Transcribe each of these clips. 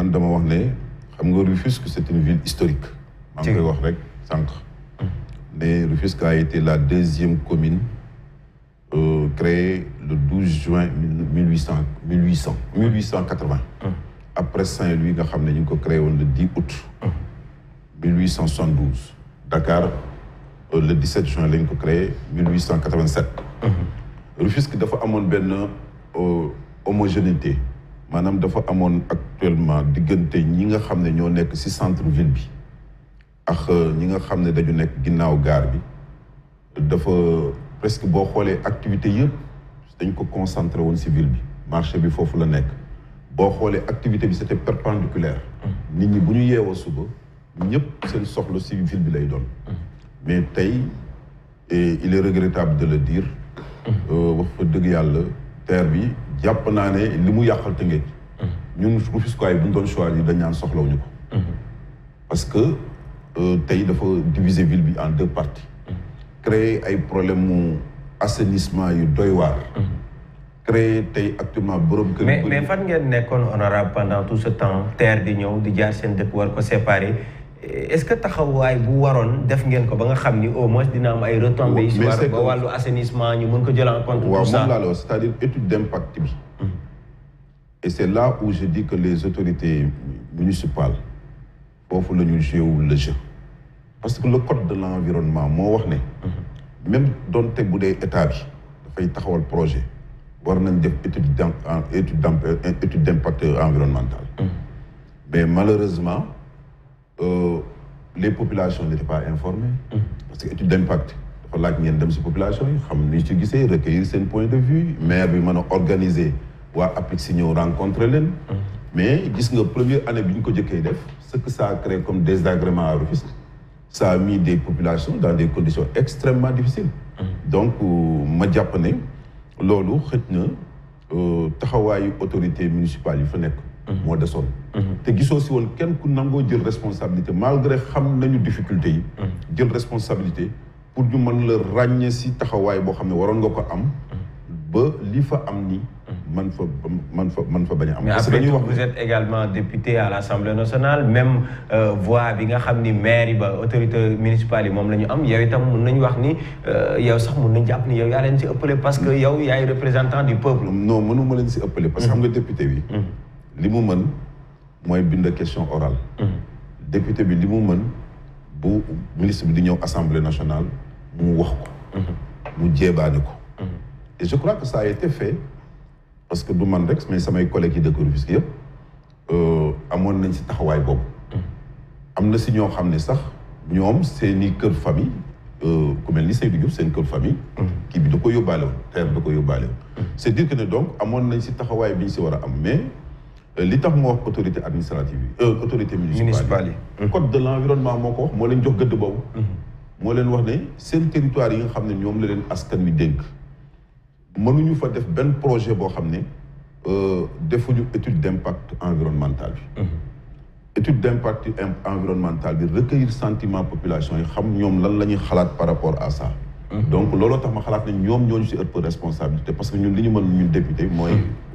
man dama wax ne xam nga Rufisque c'est une ville historique. maa ngi koy wax rek sànq. ne Rufisque a été la deuxième commune créée le 12 juin 1880. Après Saint-Louis nga xam ne ñu ngi ko créé woon le 10 août. 1872. Dakar le 17 juin lañ ko créé 1887. Rufisque dafa amoon benn homogénéité maanaam dafa amoon actuellement diggante ñi nga xam ne ñoo nekk ci centre ville bi ak ñi nga xam ne dañu nekk ginnaaw gaar bi dafa presque boo xoolee activité yëpp dañ ko concentré woon ci ville bi marché bi foofu la nekk boo xoolee activité bi c'était perpendiculaire nit ñi bu ñu yeewoo suba ñëpp seen soxla ci ville bi lay doon mais tey il est regrettable de le dire wax fa dëgg yàlla terre bi jàpp naa ne li mu yàqal Tëngéej ñun Rufisquois yi bu ñu doon choisir dañ naan soxlawuñu ko parce que tey dafa diviser ville bi en deux parties créer ay problème mu assainissement yu doy waar créer tey actuellement borom kër mais fan ngeen nekkoon honorable pendant tout ce temps terre di ñëw di jaar seen dëkk war ko séparer est-ce que taxawaay bu waroon def ngeen ko ba nga xam ni au moins dina am ay retombées yi si war ba wàllu assainissement ñu mën ko jël en compte tout ça waaw moom laa la wax c'est-à-dire étude d'impact bi et c'est là où je dis que les autorités municipales foofu la ñu joué le jeu parce que le code de l'environnement moo wax ne même doonte bu dee état bi dafay taxawal projet war nañ def étude d'impact environnemental mais malheureusement les populations n'étaient pas informées parce que étude d'impact dafa laaj ngeen dem ci population yi xam ni ci gisee recueillir seen point de vue maire bi mën a organiser waa APIX si ñëw rencontrer leen mais gis nga première année bi ñu ko jëkkee def ce que ça a créé comme désagrément à Rufisque ça a mis des populations dans des conditions extrêmement difficiles donc ma jàpp ne loolu xëj na taxawaayu autorités municipales yi fa nekk moo desoon te gisoo si woon kenn ku nangoo jël responsabilité malgré xam nañu difficulté yi jël responsabilité pour ñu mën la ràññee si taxawaay boo xam ne waroon nga ko am ba li fa am ni man fa bañ a am. mais après tout vous êtes également député à l'Assemblée nationale même voix bi nga xam ni maire yi ba autorité municipale yi moom la ñu am yow itam mën nañu wax ni yow sax mën nañu jàpp ni yow yaa leen si ëppale parce que yow yaay représentant du peuple. non mënuma leen si ëppale parce que xam nga député bi li mu mën mooy bind question orale député bi li mu mën bu ministre bi di ñëw Assemblée nationale mu wax ko mu jéebaane ko et je crois que ça a été fait parce que du man rek mais samay collègues yi dëkk Rufisque yëpp amoon nañ si taxawaay boobu am na si ñoo xam ne sax ñoom seeni kër famille ku mel ni Seydou Diouf seen kër famille kii bi da ko yóbbaale woon terre da ko yóbbaale woon c'est dire que ne donc amoon nañ si taxawaay bi ñu si war a am mais li tax moo wax autorité administrative yi autorité municipale yi code de l'environnement moo ko wax moo leen jox gëdd boobu moo leen wax ne seen territoire yi nga xam ne ñoom la leen askan wi dénk mënuñu fa def benn projet boo xam ne defuñu étude d'impact environnemental bi étude d'impact environnemental bi recueillir sentiment population yi xam ñoom lan la ñuy xalaat par rapport à ça donc looloo tax ma xalaat ne ñoom ñooñu si ëpp responsabilité parce que ñun li ñu mën ñun député mooy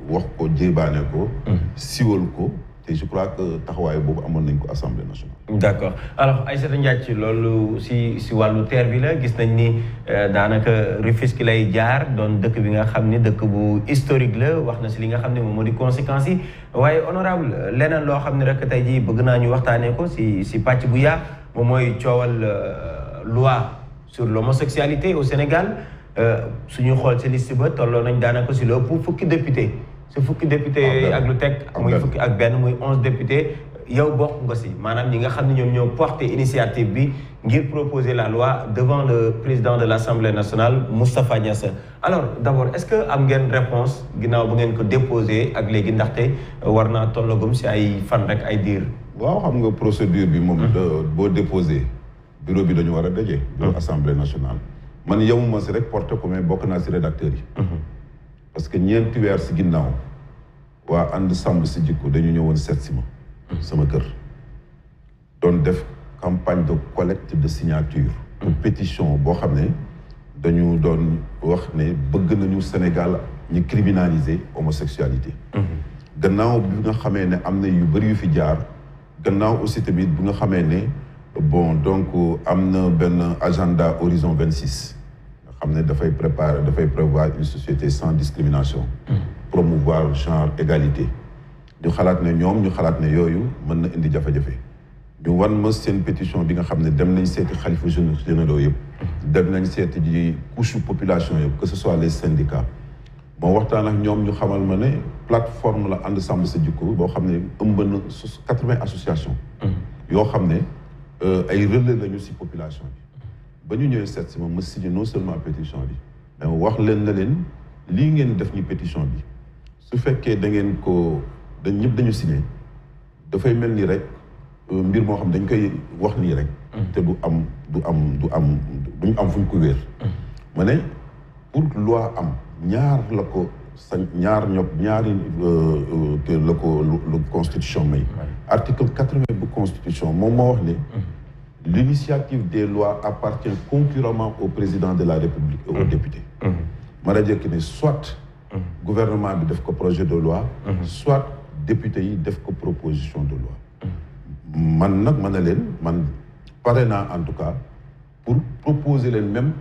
wax ko jébaane ko siwal ko te je crois que taxawaay boobu amoon nañ ko Assemblée nationale. d'accord alors Aïssata Ndiathie loolu si wàllu terre bi la gis nañ ni daanaka Rufisque lay jaar doon dëkk bi nga xam ni dëkk bu historique la wax na si li nga xam ne moom moo di conséquences yi waaye honorable leneen loo xam ne rek tey jii bëgg naa ñu waxtaanee ko si pàcc bu yaa moom mooy coowal loi sur l'homosexualité au Sénégal suñu xool si liste ba tolloo nañ daanaka si lu ëpp fukki député si fukki député ak lu teg muy fukki ak benn muy 11 députés yow bokk nga si maanaam ñi nga xam ne ñoom ñoo porté initiative bi ngir proposer la loi devant le président de l'Assemblée nationale Moustapha Niasse alors d'abord est-ce que am ngeen réponse ginnaaw bu ngeen ko déposé ak léegi ndaxte war naa tollagum si ay fan rek ay diir. waaw xam nga procédure bi moom boo déposé bureau bi dañu war a daje. bureau Assemblée nationale. man yemuma si rek porté ko mais bokk naa si rédacteurs yi. parce que ñeenti weer si ginnaaw waa ànd sàmm si jikko dañu ñëwoon seet si ma sama kër doon def campagne de collecte de signature pour pétition boo xam ne dañu doon wax ne bëgg nañu Sénégal ñu criminaliser homosexualité gannaaw bi nga xamee ne am na yu bëri yu fi jaar gannaaw aussi tamit bi nga xamee ne bon donc am na benn agenda horizon 26 nga xam ne dafay prévoir une société sans discrimination promouvoir genre égalité ñu xalaat ne yooyu mën na indi jafe-jafe ñu wan ma seen pétition bi nga xam ne dem nañ seeti xalifa généraux yëpp dem nañ seeti ji couche population yëpp que ce soit les syndicats moo waxtaan ak ñoom ñu xamal ma ne plateforme la ànd sàmm sa jikko boo xam ne ëmb na 80 associations yoo xam ne ay relais lañu si population bi ba ñu ñëwee seet si ma signé non seulement pétition bi mais wax leen na leen lii ngeen def ñu pétition bi su fekkee da ngeen ko ñëpp dañu signé dafay mel ni rek mbir moo xam dañ koy wax nii rek te duñu am fu ñu ko wéer ma ne pour loi am ñaari la ko constitution may article 80 bu constitution moom moo wax ne l'initiative des lois appartient concurremment au président de la République et aux députés ma rajo ki ne soit gouvernement bi def ko projet de loi soit député yi def ko proposition de loi man nag ma ne leen man pare naa en tout cas pour proposer leen même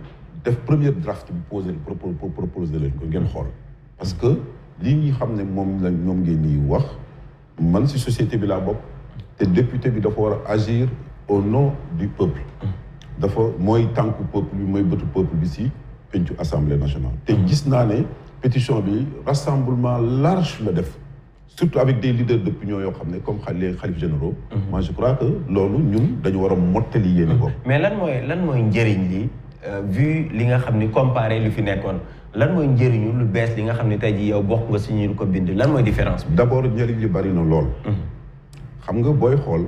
def premier draft bi proposer leen ko ngeen xool parce que lii ñi xam ne moom ngeen ñuy wax man ci société bi laa bokk te député bi dafa war a agir au nom du peuple dafa mooy tànku peuple bi mooy bëtu peuple bi ci pencu assemblée nationale te gis naa ne pétition bi rassemblement large la def surtout avec des leaders d'opinion yoo xam ne comme les xalif généraux moi je crois que loolu ñun dañu war a mottali yéene bopp mais lan mooy njëriñ li vu li nga xam ni comparé lu fi nekkoon lan mooy njëriñu lu bees li nga xam ne tey jii yow bokk nga si ñu ko bind lan mooy différence bi d'abord njëriñ li bari na lool xam nga booy xool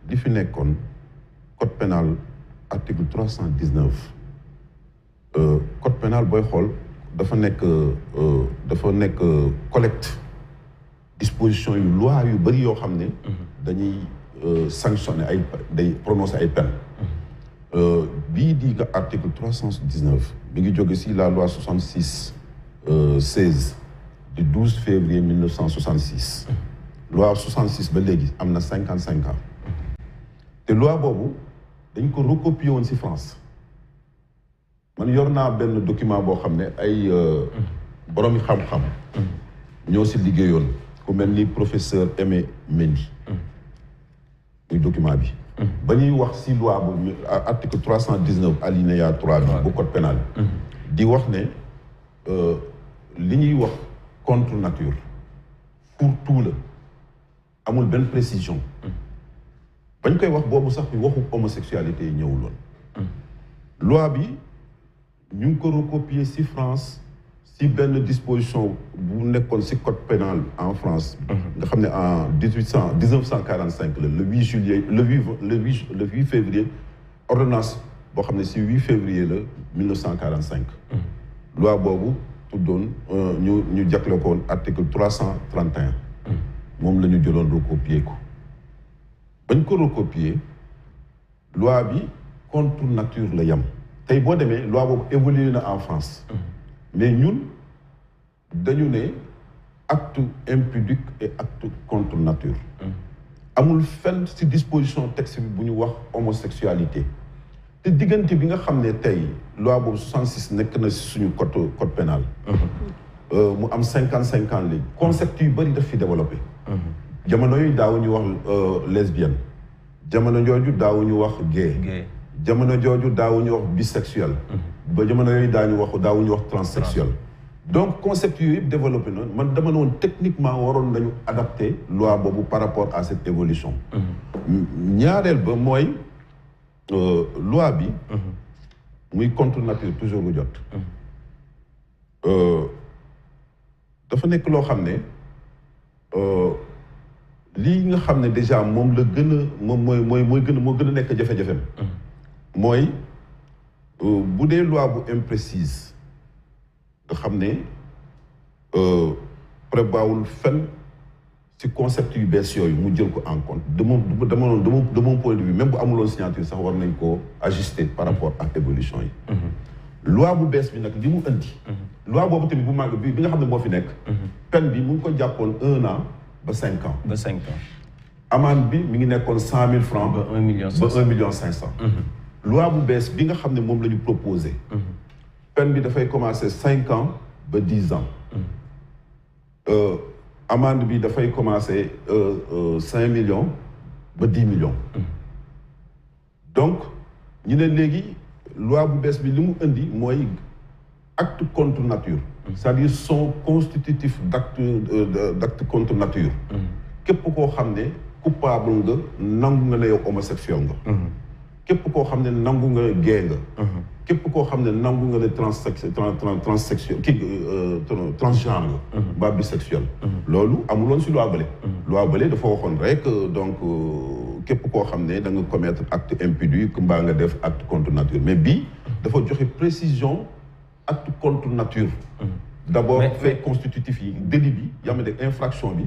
li fi nekkoon code pénal article 319 code pénal booy xool dafa nekk collecte disposition yu loi yu bëri yoo xam ne dañuy sanctionner day prononcer ay peines bii di nga article 319 bi ngi jóge si la loi 66 16 du 12 février 1966 loi 66 ba léegi am na 55 ans te loi boobu dañ ko recopier woon si France man yor naa benn document boo xam ne ay boroomi xam-xam ñoo si liggéeyoon ku mel ni professeur Aimé Mendy muy document bi ba ñuy wax si loi bu article 319 alinéa 3 bi bu code pénal di wax ne li ñuy wax contre nature fourre-tout la amul benn précision bañ koy wax boobu sax bi waxu homosexualité yi ñëwul woon loi bi ñu ngi ko recopier si France si benn disposition bu nekkoon si code pénal en France nga xam ne en 1945 la le 8 juillet le 8 février ordonnance boo xam ne si 8 février la 1945 loi boobu tuddoon ñu jagle ko woon article 331 moom la ñu jëloon recopier ko bañ ko recopier loi bi contre nature la yam tey boo demee loi boobu évolué na en France mais ñun dañu ne acte impudique et acte contre nature amul fenn ci disposition texte bi bu ñu wax homosexualité te diggante bi nga xam ne tey loi boobu 66 nekk na ci suñu code pénal mu am 55 ans léegi concept yu bëri daf fi développé jamono yooyu daawuñu wax lesbienne jamono jooju daawuñu wax gay jamono jooju daawuñu wax bisexuel ba jamono yooyu daawuñu wax transsexuel donc concept yooyu yëpp développé na man dama ne woon techniquement waroon nañu adapter loi boobu par rapport à cette évolution ñaareel ba mooy loi bi muy contre nature toujours lu jot dafa nekk loo xam ne lii nga xam ne déjà moom la gën a moom moo gën a nekk jafe-jafem mooy bu dee loi bu imprécise nga xam ne prévoirul fenn ci concept yu bees yooyu mu jël ko en compte de mon point de vue même bu amuloon signature sax war nañ ko ajuster par rapport ak évolution yi loi bu bees bi nag li mu indi loi boobu tamit bu màgg bi nga xam ne moo fi nekk peine bi mu ngi ko jàppoon 1 an ba 5 ans. ba 5 ans. amende bi mi ngi nekkoon 100 000 francs. ba 1 million 500 ba 1 million 500. loi bu bees bi nga xam ne moom la ñu proposé. peine bi dafay commencer 5 ans ba 10 ans. amende bi dafay commencer 5 millions ba 10 millions. donc ñu ne léegi loi bu bees bi li mu indi mooy acte contre nature. c'est-à-dire sont constitutifs d'acte contre nature. képp koo xam ne coupable nga nangu nga ne yow homosexuel nga. képp koo xam ne nangu nga gay nga. képp koo xam ne nangu nga ne transsexuel transgenre nga. ba bisexuel. loolu amuloon si loi bële. loi bële dafa waxoon rek donc képp koo xam ne da nga commettre acte impudique mbaa nga def acte contre nature mais bii dafa joxe précision acte contre nature. d'abord fait constitutif yi délit bi yaa ma de infraction bi.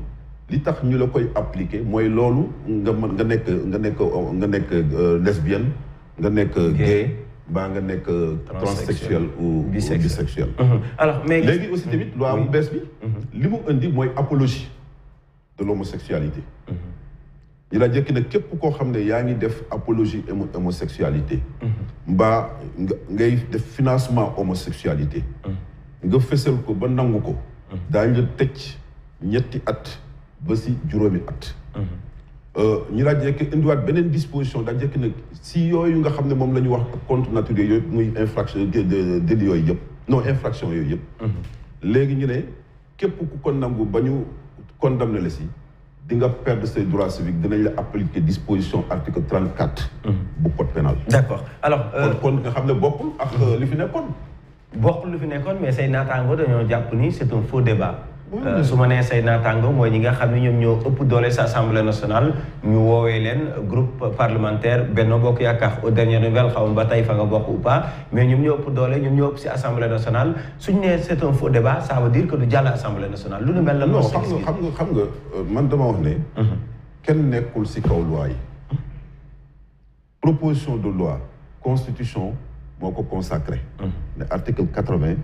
li tax ñu la koy appliquer mooy loolu nga nekk lesbienne nga nekk gay mbaa nga nekk transsexuel ou bisexuel. alors mais léegi aussi tamit loi bu bees bi li mu indi mooy apologie de l'homosexualité. ñu la jëkki nag képp koo xam ne yaa ngi def apologie homosexualité mbaa ngay def financement homosexualité nga fësal ko ba nangu ko daañu la tëj 7 at ba si 7 at. ñu daa jekk indiwaat beneen disposition daa jekk nag si yooyu nga xam ne moom la ñu wax contre nature yooyu yëpp muy infraction délit yooyu yëpp non infraction yooyu yëpp. léegi ñu ne képp ku ko nangu ba ñu condamné la si di nga perdre ses droits civiques dinañ la appliquer disposition article 34. bu code pénal. d'accord alors. kon nga xam ne bokkul ak li fi nekkoon. bokkul lu fi nekkoon mais say naataango dañoo jàpp ni c'est un faux débat. su ma nee say naataango mooy ñi nga xam ne ñoom ñoo ëpp doole sa assemblée nationale ñu woowee leen groupe parlementaire Benno Bokk Yaakaar aux dernières nouvelles xaw ma ba tey fa nga bokk ou pas mais ñoom ñoo ëpp doole ñoom ñoo ëpp si assemblée nationale suñu nee c'est un faux débat ça veut dire que du jàll assemblée nationale lu nu mel la. non xam nga man dama wax ne. kenn nekkul si kaw loi yi. proposition de loi constitution moo ko consacré. ne article 80.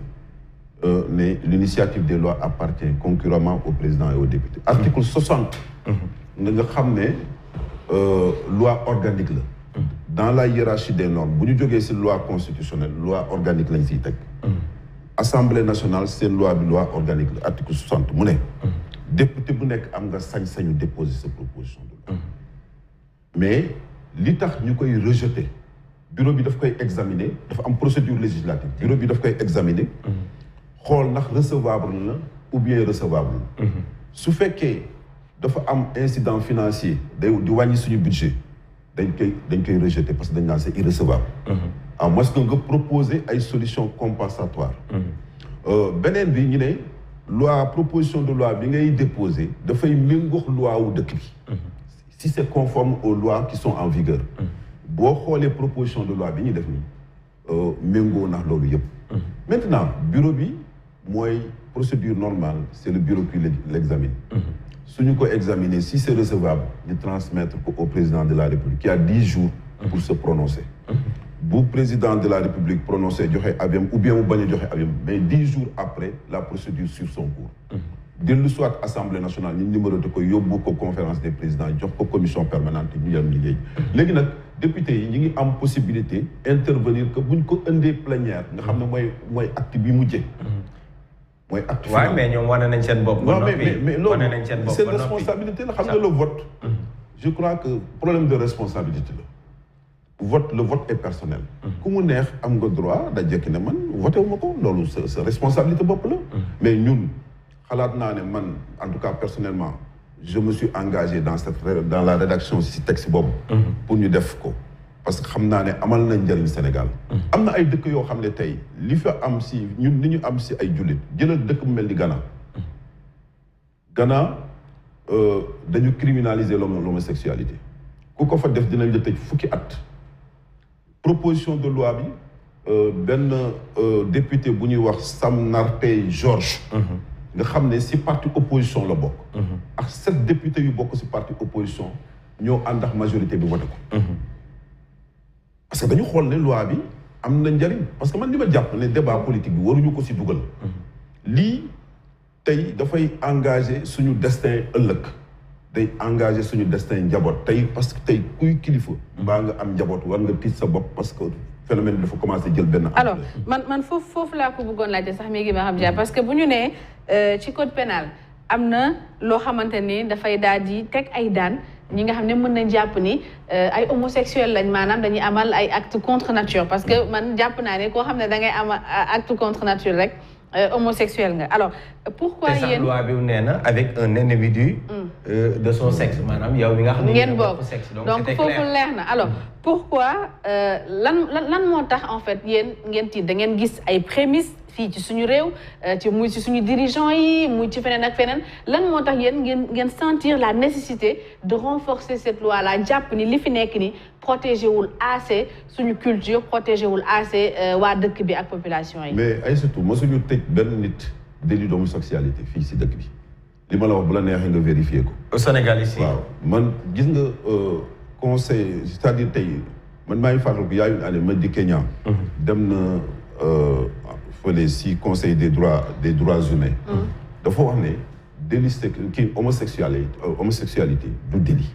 ne l'initiative des lois appartient concurremment au président et aux députés. Article 60. nga xam ne loi organique la. dans la hiérarchie des normes bu ñu jógee ci loi constitutionnelle loi organique lañ ciy teg. Assemblée nationale seen loi bi loi organique la article 60 mu ne. député bu nekk am nga sañ-sañu déposer sa proposition de loi. mais li tax ñu koy rejeter bureau bi daf koy examiner dafa am procédure législative bureau bi daf koy examiner. xool ndax recevable na ou bien recevable na. su fekkee dafa am incident financier day di wàññi suñu budget dañ koy rejeter parce que dañ naan c'est irrecevable. à moins que nga proposer ay solutions compensatoires. beneen bi ñu ne loi proposition de loi bi ngay déposer dafay méngóog loi wu dëkk bi. si c'est conforme aux lois qui sont en vigueur. boo xoolee proposition de loi bi ñuy def nii méngoo na loolu yëpp. maintenant bureau bi. mooy procédure normale c'est le bureau qui l'examine. su ñu ko examiner si c'est recevable ñu transmettre ko au président de la République qui a 10 jours pour se prononcer. bu président de la République prononcé joxe avis ou bien mu bañ a joxe avis mais 10 jours après la procédure suit son cours. dellu soit assemblée nationale ñu numéroté ko yóbbu ko conférence des présidents jox ko commission permanente ñu yem liggéey. léegi nag député yi ñu ngi am possibilité intervenir que buñ ko indee plénière nga xam ne mooy acte bi mujjee. mooy acte final waaw mais ñoom wane nañ seen bopp. non mais loolu c'est responsabilité la xam nga le vote. je crois que problème de responsabilité la. le vote est personnel. ku mu neex am nga droit da jekki ne man voté wu ma ko loolu sa responsabilité bopp la. mais ñun xalaat naa ne man en tout cas personnellement je me suis engagé dans la rédaction si texte boobu. pour ñu def ko. parce que xam naa ne amal na njëriñ Sénégal. am na ay dëkk yoo xam ne tey li fa am si ñun li ñu am si ay jullit jëlal dëkk bu mel ni Ghana. Ghana dañu criminaliser l'homosexualité ku ko fa def dinañ la tëj fukki at. proposition de loi bi benn député bu ñuy wax Sam Nartey George. nga xam ne si parti opposition la bokk. ak 7 députés yu bokk si parti opposition ñoo ànd ak majorité bi voté ko. parce que dañu xool ne loi bi am na njëriñ parce que man li ma jàpp ne débat politique bi waruñu ko si dugal. lii tey dafay engagé suñu destin ëllëg. day engagé suñu destin njaboot tey parce que tey kuy kilifa. mbaa nga am njaboot war nga tiit sa bopp parce que phénomène bi dafa commencé jël benn. alors man foofu laa ko bëggoon laajte sax mi ngi ma xam ja parce que bu ñu nee ci code pénal am na loo xamante ni dafay daal di teg ay daan ñi nga xam ne mën nañ jàpp ni ay homosexuel lañ maanaam dañuy amal ay acte contre nature parce que man jàpp naa ne koo xam ne da ngay am acte contre nature rek homosexuel nga alors pourquoi yéen te sax loi bi nee na avec un individu de son sexe maanaam yow mi nga xam ne ngeen bokk donc foofu leer na alors pourquoi lan moo tax en fait yéen ngeen tiit da ngeen gis ay prémices fii ci suñu réew muy ci suñu dirigeants yi muy ci feneen ak feneen lan moo tax yéen ngeen sentir la nécessité de renforcer cette loi là jàpp ni li fi nekk ni protégé wul assez suñu culture protégé wul assez waa dëkk bi ak population yi. mais ay surtout mosuñu tëj benn nit délit d'homosexualité fii si dëkk bi li ma la wax bu la neexee nga vérifier ko. au Sénégal ici. waaw man gis nga conseil c'est-à-dire tey man maa ngi fàttaliku y a une année ma di Kenya. dem na fële si conseil des droits humains. dafa wax ne délit kii homosexualité du délit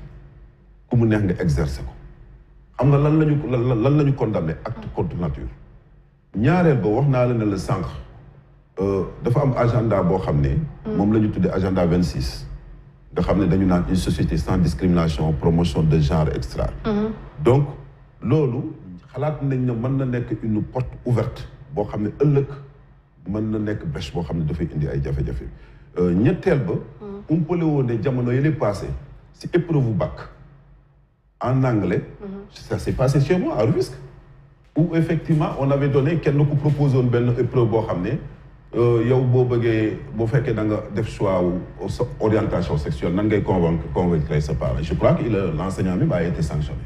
ku mu neex nga exercer ko. xam nga lan lañu condamné acte contre nature. ñaareel ba wax naa la ne la sànq dafa am agenda boo xam ne. moom la ñu tuddee agenda 26. nga xam ne dañu naan une société sans discrimination promotion de genre extra. donc loolu xalaat nañ ne mën na nekk une porte ouverte boo xam ne ëllëg mën na nekk brèche boo xam ne dafay indi ay jafe-jafe. ñetteel ba. umpale woon ne jamono yële passé si épreuve bac en anglais. ça s'est passé chez moi à Rufisque. où effectivement on avait donné kenn ku proposé woon benn épreuve boo xam ne yow boo bëggee boo fekkee da nga def choix wu orientation sexuelle nan ngay convaincre sa parent je crois que l'enseignant même a été sanctionné.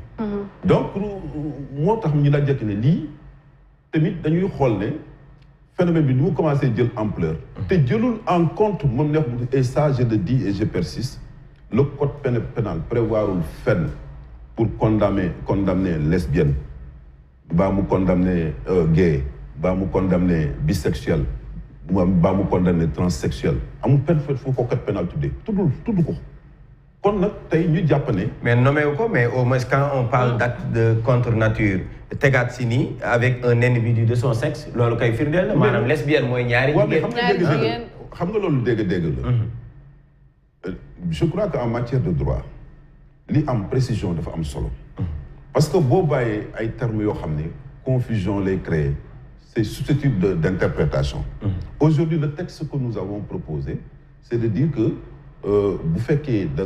donc moo tax ñu la jëkk ne lii tamit dañuy xool ne phénomène bi ni mu commencé jël ampleur. te jëlul en compte moom neex et ça je le dis et je persiste le code pénal prévoirul fenn pour condamner lesbienne. baa mu condamné gay baa mu condamné bisexuel baa mu condamné transsexuel amul peine foofu ko code pénal tudd ko kon nag tey ñu jàpp ne. mais nommé wu ko mais au moins quand on parle d'acte de contre nature tegaat si nii avec un individu de son sexe loolu kay firndeel la maanaam lesbienne mooy ñaari jigéen. xam nga loolu dégg-dégg la. je crois que en matière de droit li am précision dafa am solo. parce que boo bàyyee ay termes yoo xam ne confusion lay créer c'est susceptible d'interprétation. Aujourd'hui le texte que nous avons proposé c'est de dire que bu fekkee da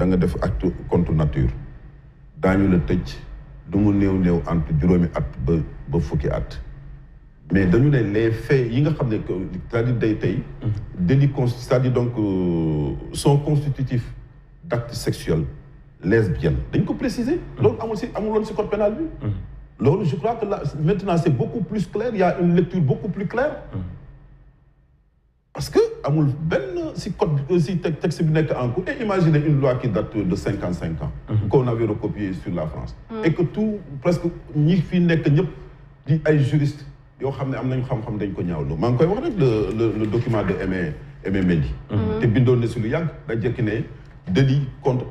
nga def acte contre nature daañu la tëj du mu néew entre juróomi at ba fukki at mais dañu ne les faits yi nga xam ne c'est-à-dire day tey délit c'est-à-dire donc sont constitutifs d'actes sexuels lesbienne dañ ko préciser. loolu amuloon si code pénal bi. loolu je crois que là maintenant c'est beaucoup plus clair il y a une lecture beaucoup plus claire. parce que amul benn si code si texte bi nekk en cours et imaginez une loi qui date de 55 ans. qu'on avait recopié sur la France. et que tout presque ñi fi nekk ñëpp di ay juristes yoo xam ne am nañu xam-xam dañ ko ñaawlu maa ngi koy wax rek le document de Aimé Mendy. te bindoon na si lu yàgg da jekki ne. délit contre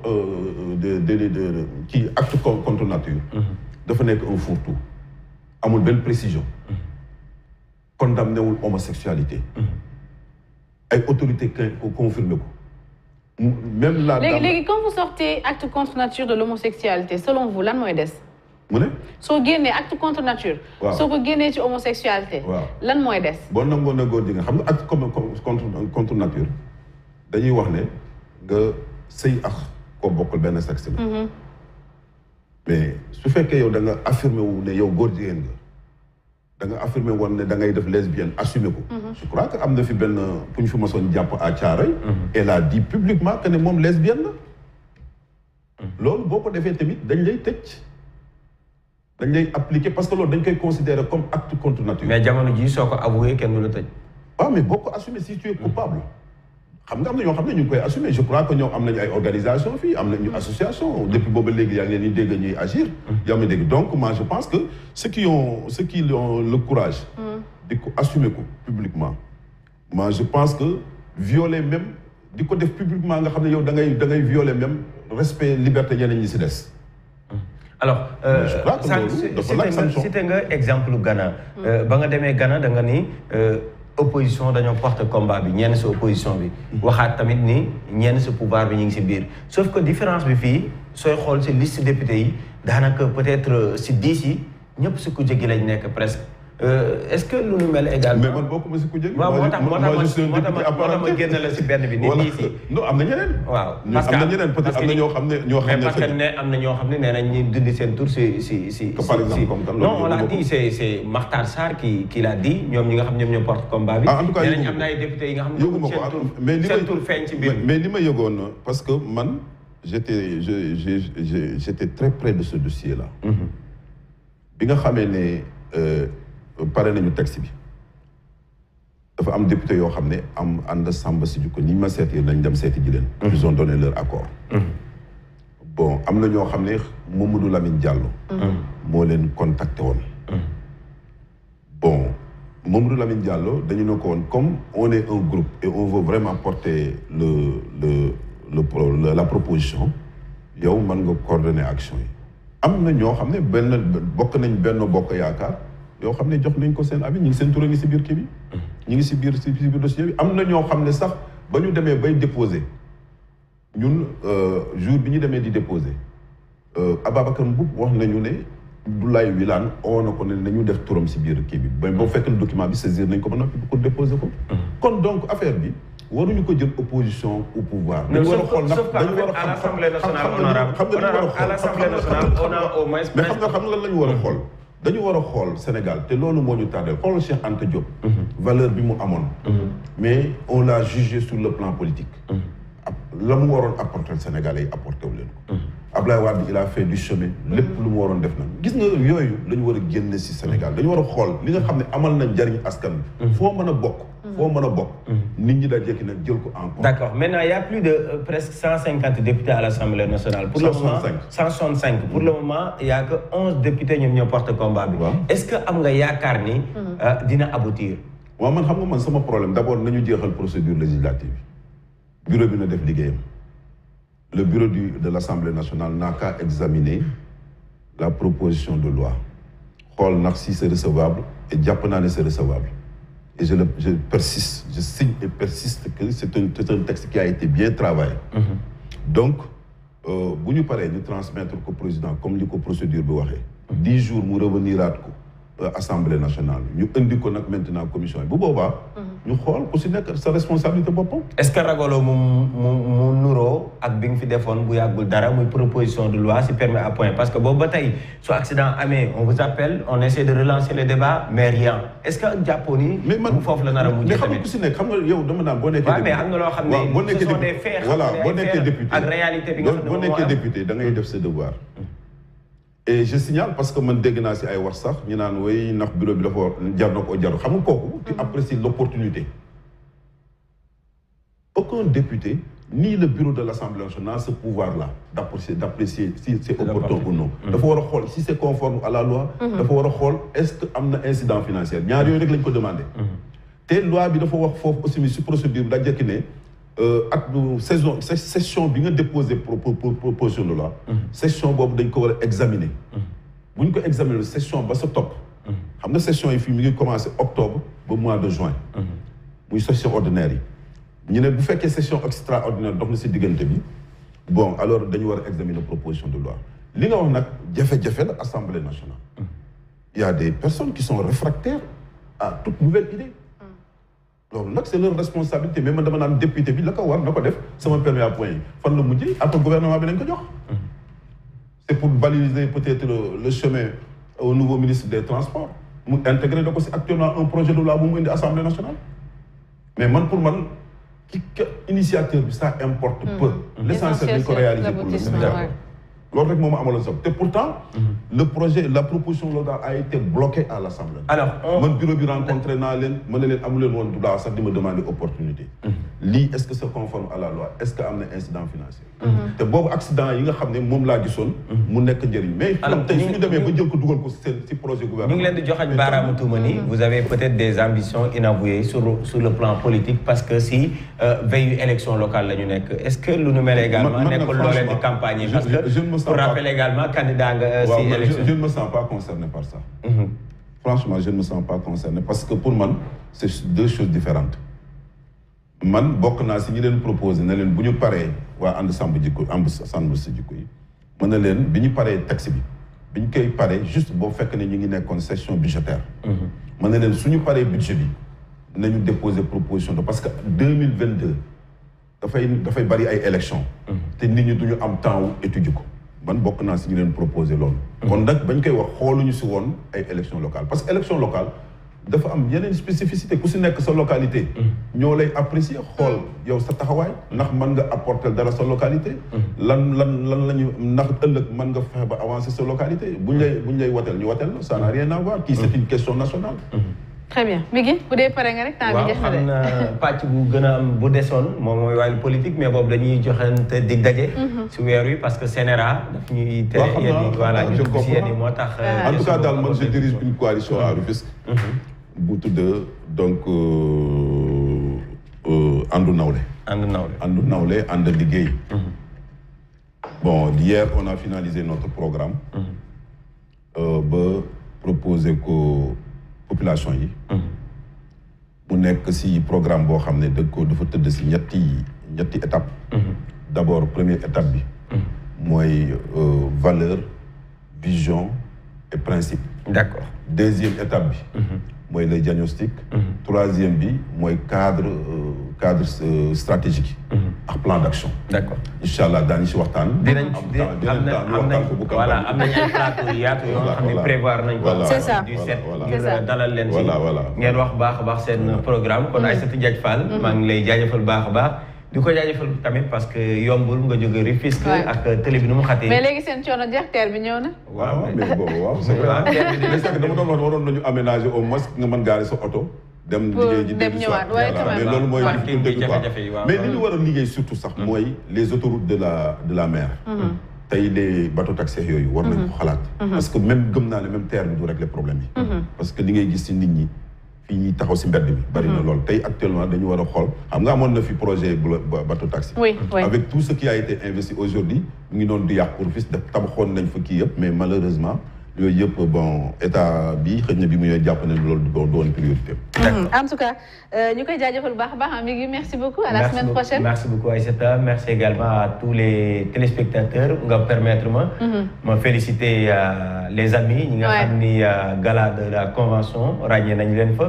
qui acte contre nature. dafa nekk un fourre-tout. amul benn précision. condamné wul homosexualité. ay autorités confirmé ko. même la. léegi quand vous sortez acte contre nature de l'homosexualité selon vous lan mooy des. mu ne. soo génnee acte contre nature. waaw soo ko génnee ci homosexualité. waaw lan mooy des. boo nangoo na góor di nga xam nga acte contre nature dañuy wax ne nga. sëy ak koo bokkul benn sexe la. mais su fekkee yow da nga affirmé wu ne yow góor jigéen nga da nga affirmé woon ne da ngay def lesbienne assumé ko. je crois que am na fi benn ku ñu fi mosoon jàpp à Thiaroye. elle a dit publiquement que ne moom lesbienne la. loolu boo ko defee tamit dañ lay tëj dañ lay appliquer parce que loolu dañ koy considérer comme acte contre nature. mais jamono jii soo ko avoué kenn du la tëj. ah mais boo ko assumé si tu es coupable. xam nga am na ñoo xam ne ñu ngi koy assumer je crois que ñoom am nañu ay organisation fii am nañu association depuis booba léegi yaa ngi leen di dégg ñuy agir. yaa ngi dégg donc moi je pense que ceux qui ont le courage. di ko assumer ko publiquement moi je pense que violer même di ko def publiquement nga xam ne yow da ngay violer même respect liberté ñeneen ñi si des. alors cité nga exemple Ghana. ba nga demee Ghana da nga ni opposition dañoo porte combat bi ñenn sa opposition bi. waxaat tamit ni ñenn sa pouvoir bi ñu ngi si biir sauf que différence bi fii sooy xool si liste député yi daanaka peut-être si 10 yi ñëpp si ku jéggi lañ nekk presque. est-ce que lu nu mel également. mais man bokkuma si ku jéggi. waaw moo tax ma génn la si benn bi. nit ñi si non am na ñeneen. waaw parce que am na ñeneen peut-être am na ñoo xam ne mais parce que am na ñoo xam ne nee nañ ñu dindi seen tur si. par exemple comme kan non on l'a dit c'est Makhtar Sarr qui l'a dit ñoom ñi nga xam ñoom ñoo porte combat bi. en tout cas nee nañ am na ay députés yi nga xam ne. yëguma ko seen tur feeñ ci biir. mais li ma yëgoon parce que man j'étais très près de ce dossier là. bi nga xamee ne. pare nañu texte bi dafa am député yoo xam ne am ànd Samba Sidiko ñi ma seeti nañ dem seeti ji leen. ils ont donné leur accord. bon am na ñoo xam ne Mamadou Lamine Diallo. moo leen contacté woon. bon Mamadou Lamine Diallo dañu ne ko woon comme on est un groupe et on veut vraiment porter la proposition yow mën nga coordonner action yi. am na ñoo xam ne bokk nañ benn bokk yaakaar. yoo xam ne jox nañ ko seen avis ñu ngi seen tur a ngi si biir kii bi. ñu ngi si biir dossier bi am na ñoo xam ne sax ba ñu demee bay déposer ñun jour bi ñu demee di déposer Ababacar Mboup wax nañu ne Doulaye Wilane oo na ko ne nañu def turam si biir kii bi. ba boo fekk document bi saisir nañ ko ba noppi pour déposer ko. kon donc affaire bi waruñu ko jël opposition au pouvoir. dañu war a xool ndax dañu war a xam à l'Assemblée nationale on a au moins. mais xam nga lan la ñu war a xool. dañu war a xool Sénégal te loolu moo ñu tardé xool Cheikh Anta Diop. valeur bi mu amoon. mais on l'a jugé sur le plan politique. la mu waroon apporter Sénégalais yi apporté wu leen ko. Ablaye Wade il a fait du chemin. lépp lu mu waroon def na gis nga yooyu la ñu war a génne si Sénégal dañu war a xool li nga xam ne amal na njariñ askan bi. foo mën a bokk. foo mën a bokk. nit ñi daa jékki nag jël ko en compte. D'accord maintenant il y a plus de presque 150 députés à l'Assemblée nationale. pour 165. Le moment 165 pour le moment il y a que 11 députés ñoom ñoo porte combat bi. est-ce que am nga yaakaar ni. dina aboutir. waaw man xam nga man sama problème d'abord nañu jeexal procédure législative bureau bi na def liggéeyam. le bureau de l'Assemblée nationale n'a qu'à examiner la proposition de loi xool ndax si c'est recevable et jàpp naa ne c'est recevable. Et je persiste, je signe et persiste que c'est un texte qui a été bien travaillé. Donc, bu ñu paree ñu transmettre ko président comme li ko procédure bi waxee. 10 jours mu revenir aat ko Assemblée nationale ñu indi ko nag maintenant commission yi bu boobaa. ñu xool ku si nekk sa responsabilité boppam. est-ce que ragaloo mu nuroo ak bi nga fi defoon bu yàggul dara muy proposition de loi si permis à point parce que boobu ba tey su accident amee on vous appelle on essaie de relancer le débat mais rien est-ce que jàppoo ni. mais man foofu la nar a mujjee tamit mais xam nga ku si nekk xam nga yow dama naan boo nekkee. waaw mais am na loo xam ne ce sont des faits. voilà boo nekkee député ak réalité bi nga xam ne boo nekkee député da ngay def sa devoir. et je signale parce que man dégg naa si ay wax sax ñu naan way ndax bureau bi dafa jar na ko jaru xam nga kooku tu apprécies l'opportunité. Aucun député ni le bureau de l'Assemblée nationale a ce pouvoir-là d'apprécier si c'est opportun ou non. dafa war a xool si c'est conforme à la loi. dafa war a xool est-ce que am na incident financier ñaar yooyu rek lañ ko demandé. te loi bi dafa wax foofu aussi mi si procédure bi daa jekki ne ak session bi nga déposé proposition de loi. session boobu dañ ko war a examiner. bu ñu ko examiner session ba sa topp. xam nga session yi fii mi ngi commencé octobre ba mois de juin. muy session ordinaire yi. ñu ne bu fekkee session extraordinaire dox na si diggante bi bon alors dañu war a examiner proposition de loi li nga wax nag jafe-jafe la Assemblée nationale. Il y a des personnes qui sont réfractaires à toute nouvelle idée. loolu nag c'est leur responsabilité mais man dama naan député bi la ko war na ko def sama permis à point yi fan la mujjee après gouvernement bi lañ ko jox. c'est pour baliser peut-être le chemin au nouveau ministre des transports mu intégrer na ko si actuellement un projet de loi bu mu indi Assemblée nationale mais man pour man. initiateur bi ça importe peu. L'essentiel dañ ko réaliser pour le Sénégal. loolu rek moom amaloon sax te pourtant le projet la proposition locale a été bloquée à l'Assemblée. alors man bureau bi rencontré naa leen mën na leen amu leen woon droit sax di ma demander opportunité lii est-ce que c'est conforme à la loi est-ce que am na incident financier te boobu accident yi nga xam ne moom laa gisoon mu nekk njëriñ mais alors tey suñu demee ba jël ko dugal ko ci projet gouvernement ñu ngi leen di joxañ baaraamu tuuma ni vous avez peut-être des ambitions inavouées sur le plan politique parce que si veille élection locale la ñu nekk est-ce que lu nu mel également nekkul loo leen di campagne parce que pour rappel également candidat nga si élection je ne me sens pas concerné par ça franchement je ne me sens pas concerné parce que pour man c'est deux choses différentes man bokk naa si ñi leen proposé na leen bu ñu paree waa ànd sàmm jikko ànd sàmm si jikko yi mën na leen bi ñu paree texte bi ñu koy paree juste boo fekk ne ñu ngi nekkoon session budgétaire mën na leen suñu paree budget bi nañu déposer proposition de parce que 2022 dafay bari ay élections te nit ñi duñu am temps wu étudier ko man bokk naa si ñu leen proposé loolu kon nag bañ koy wax xooluñu si woon ay élections locales parce que élection locale dafa am yeneen spécificité ku si nekk sa localité ñoo lay apprécier xool yow sa taxawaay ndax mën nga apporter dara sa localité lan la ñu ndax ëllëg mën nga fexe ba avancer sa localité buñ lay wateel ñu wateel ça n'a rien à voir kii c'est une question nationale très bien Migui bu dee pare nga rek temps bi jeex na de. waaw xam na pàcc bu gën a am bu desoon moom mooy wàllu politique mais boobu dañuy joxante dig daje. si weer wi parce que CNRA daf ñuy tere yéen ñi voilà ñu dugg si yéen ñi moo tax. en tout cas daal man je dirige une coalition à Rufisque. bu tudd donc àndu nawle. àndu nawle ànd liggéey. bon hier on a finalisé notre programme. ba proposer ko population yi. mu nekk ci programme boo xam ne dafa tëdd ci ñetti étape. d'abord première étape bi. mooy valeur vision et principe. d'accord deuxième étape bi. mooy le diagnostic. troisième bi mooy cadre stratégique. ak plan d'action. d'accord incha allah daañu ci waxtaan. dinañ am nañ ay plateau yaatu yoo xam ne prévoir nañ ko. c'est ça ngir dalal leen ci. ngeen wax baax a baax seen programme kon Aïssatou Diagne Fall. maa ngi lay jaajëfal baax a baax. di ko jaajëfal tamit parce que yombul nga jóge Rufisque ak télé bi nu mu xatee. mais léegi seen coono jeex teer bi ñëw na. waaw mais boobu waaw c'est vrai. dama doon wax waroon nañu aménager au moins nga mën gaare sa oto. dem liggéey ji dem ñëwaat mais loolu mooy difficulté bi quoi mais li ñu war a liggéey surtout sax mooy les autoroutes de la mer. tey les bateaux taxis yooyu war nañ ko xalaat. parce que même gëm naa ne même terre bi du régler problème yi. parce que li ngay gis ci nit ñi. fii ñuy taxaw ci mbedd bi bari na lool tey actuellement dañu war a xool xam nga amoon na fi projet bateau taxi avec tout ce qui a été investi aujourd'hui mu ngi noonu di yàq pour fis def tabaxoon nañ fa kii yëpp mais malheureusement yooyu yëpp bon état bi xëy na bi mu ñooy jàpp ne loolu doon priorité. en tout cas ñu koy jaajëfal bu baax a baax Migui merci beaucoup à la semaine prochaine. merci beaucoup Aïssata merci également à tous les téléspectateurs nga permettre ma féliciter les amis ñi nga xam ni gala de la convention ràññee nañ leen fa.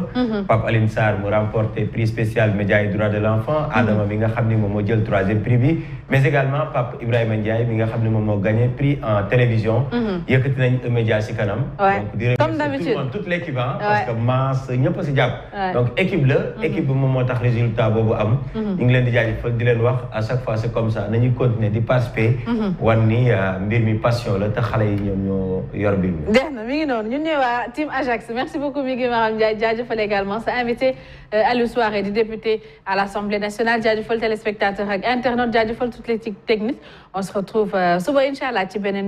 Pape Aline Sarr mu remporté prix spécial médias et droits de l'enfant. Adama mi nga xam ni moom moo jël 3e prix bi mais également Pape Ibrahima Ndiaye mi nga xam ni moom moo gagné prix en télévision. yëkkati nañ média ci kanam. donc di remercier toute l'équipe parce que masse ñëpp ci jàpp. donc équipe la. équipe bi moom moo tax résultat boobu am. ñu ngi leen di jaajëfal di leen wax à chaque fois c'est comme ça nañuy continuer di participer. wan ni mbir mi passion la te xale yi ñoom ñoo yor mbir mi. jeex na mi ngi noonu ñun ñooy waa team Ajax merci beaucoup Migui Maram Ndiaye jaajëfal également sa invité Aliou Souaré di député à l'Assemblée nationale jaajëfal téléspectateurs ak internautes jaajëfal toute l'équipe technique on se retrouve suba incha allah ci beneen